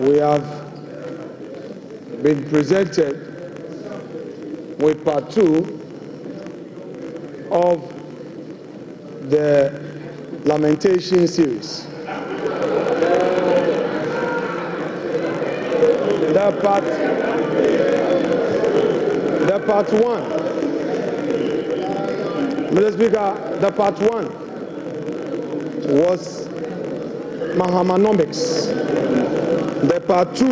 we have been presented with part 2 of the lamentation series. The part 1. Mr. Speaker, the part 1 was Mahamanomics. The part 2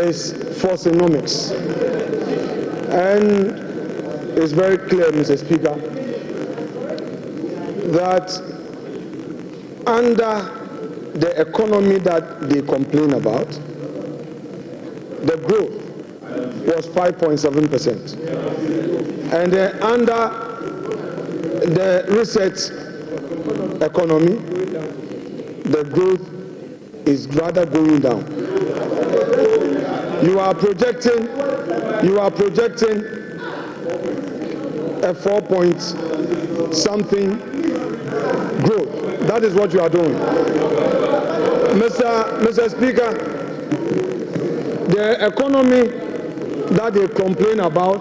is Forsonomics. And it's very clear, Mr. Speaker, that under the economy that they complain about, the growth was 5.7%. And under the research economy, the growth is rather going down. You are projecting a 4-point-something growth. That is what you are doing. Mr. Speaker, the economy that they complain about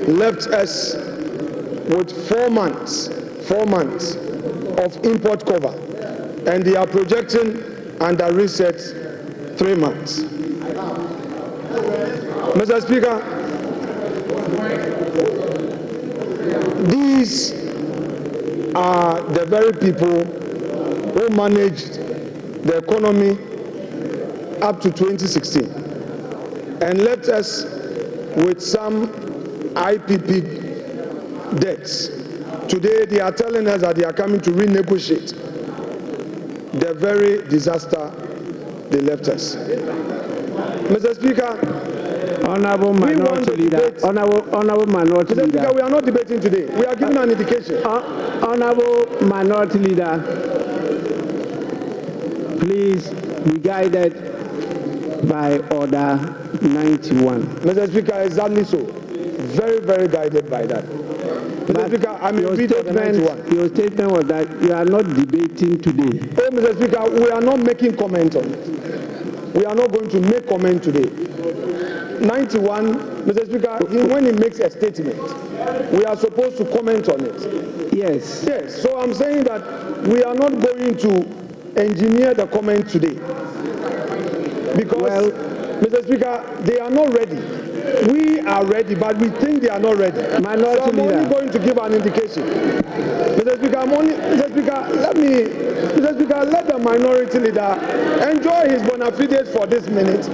left us with 4 months of import cover, and they are projecting under reset 3 months. Mr. Speaker, these are the very people who managed the economy up to 2016 and left us with some IPP debts. Today they are telling us that they are coming to renegotiate the very disaster they left us. Mr. Speaker, Honorable Minority Leader, Honorable Minority Leader. Mr. Speaker, we are not debating today. We are giving an indication. Honorable Minority Leader, please be guided by Order 91. Mr. Speaker, exactly so. Very, very guided by that. Mr. Speaker, I'm in read Order 91. Your statement was that you are not debating today. Oh, Mr. Speaker, we are not making comment on it. We are not going to make comment today. 91, Mr. Speaker, when he makes a statement, we are supposed to comment on it. Yes. Yes, so I'm saying that we are not going to engineer the comment today. Because, well, Mr. Speaker, they are not ready. We are ready, but we think they are not ready. Minority so I'm Leader. only going to give an indication. Mr. Speaker, Mr. Speaker, let the Minority Leader enjoy his bona fides for this minute.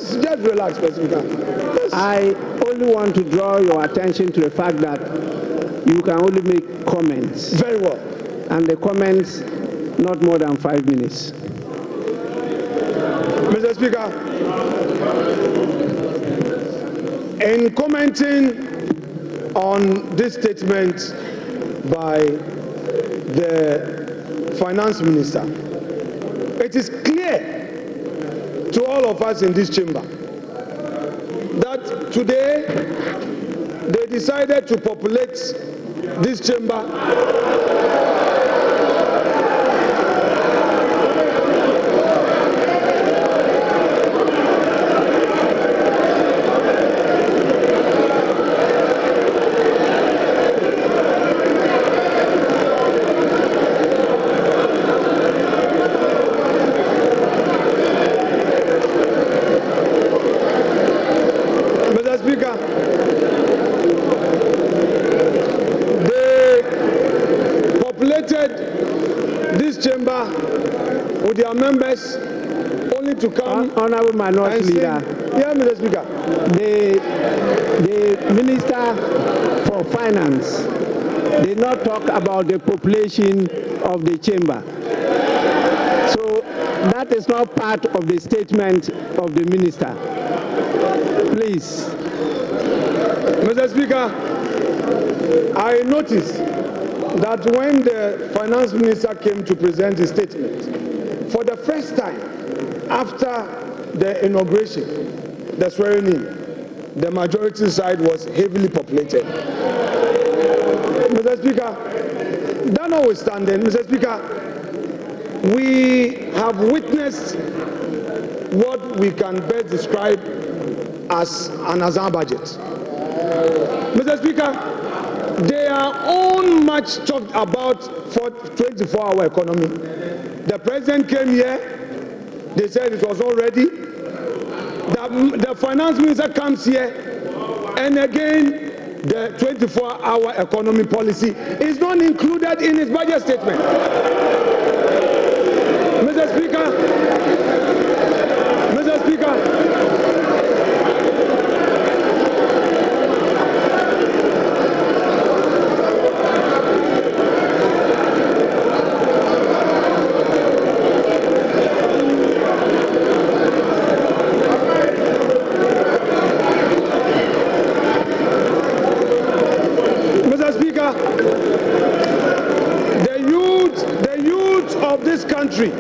Just relax, Mr. Speaker. I only want to draw your attention to the fact that you can only make comments. Very well. And the comments not more than 5 minutes. Mr. Speaker, in commenting on this statement by the Finance Minister, it is clear to all of us in this chamber that today they decided to populate this chamber with their members only to come. Honorable Minority Leader. Yeah, Mr. Speaker. The Minister for Finance did not talk about the population of the chamber. So that is not part of the statement of the Minister. Please. Mr. Speaker, I noticed that when the Finance Minister came to present his statement, for the first time after the inauguration, the swearing in, the majority side was heavily populated. Mr. Speaker, that notwithstanding, Mr. Speaker, we have witnessed what we can best describe as an Azaa budget. Mr. Speaker, they are all much talked about for 24-hour economy. The president came here, they said it was not ready. The finance minister comes here, and again, the 24-hour economy policy is not included in his budget statement. Mr. Speaker, the youth of this country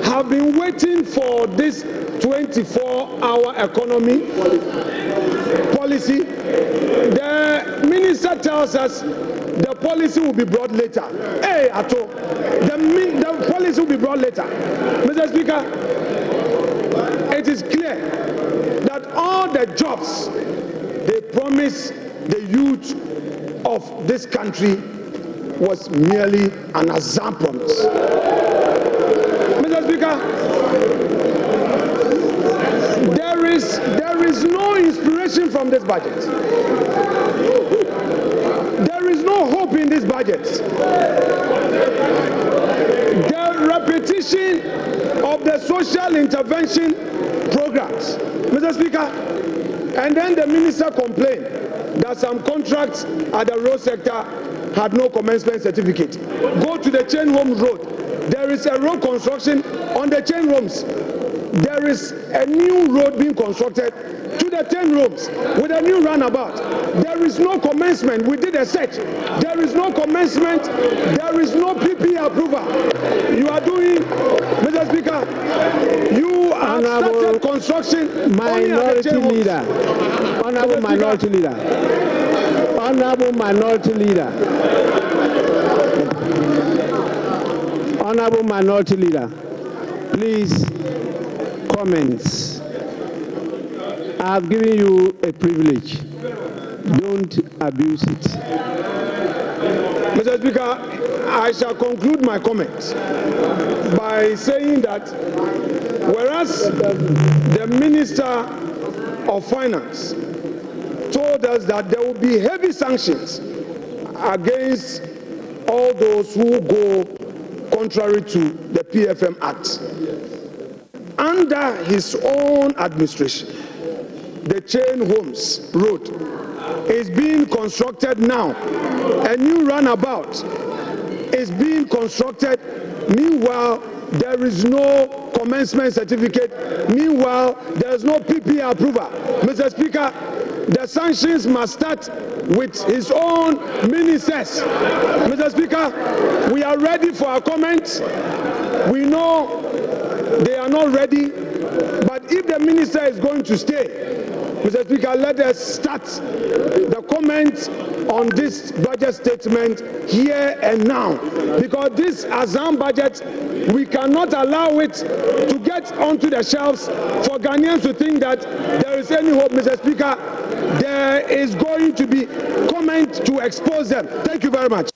have been waiting for this 24-hour economy policy. The minister tells us the policy will be brought later. Hey, Ato, the policy will be brought later. Mr. Speaker, it is clear that all the jobs they promised the youth of this country was merely an Azaa promise. Mr. Speaker, there is no inspiration from this budget. There is no hope in this budget. The repetition of the social intervention programs, Mr. Speaker, and then the minister complained that some contracts at the road sector had no commencement certificate. Go to the Chain Homes Road. There is a road construction on the Chain Homes. There is a new road being constructed to the 10 rooms with a new runabout. There is no commencement. We did a search. There is no commencement. There is no PP approval. You are doing, Mr. Speaker, you have started construction. Minority Leader. Honorable Minority Leader. Honorable Minority Leader. Honorable Minority Leader. Please, comments. I have given you a privilege. Don't abuse it. Mr. Speaker, I shall conclude my comments by saying that whereas the Minister of Finance told us that there will be heavy sanctions against all those who go contrary to the PFM Act, under his own administration, the Chain Homes Road is being constructed now. A new runabout is being constructed. Meanwhile, there is no commencement certificate. Meanwhile, there is no PP approval. Mr. Speaker, the sanctions must start with his own ministers. Mr. Speaker, we are ready for our comments. We know they are not ready, but if the minister is going to stay, Mr. Speaker, let us start the comments on this budget statement here and now, because this Azaa budget, we cannot allow it to get onto the shelves for Ghanaians to think that there is any hope. Mr. Speaker, there is going to be comment to expose them. Thank you very much.